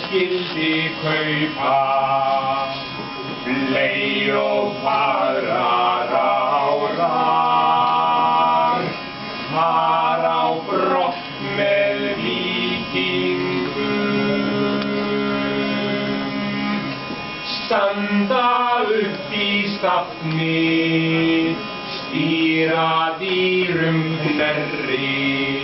skyldi kaupa blei og fagrar árar, far á brott með víkingum, standa upp í stafni, stýra dýrum hnerri.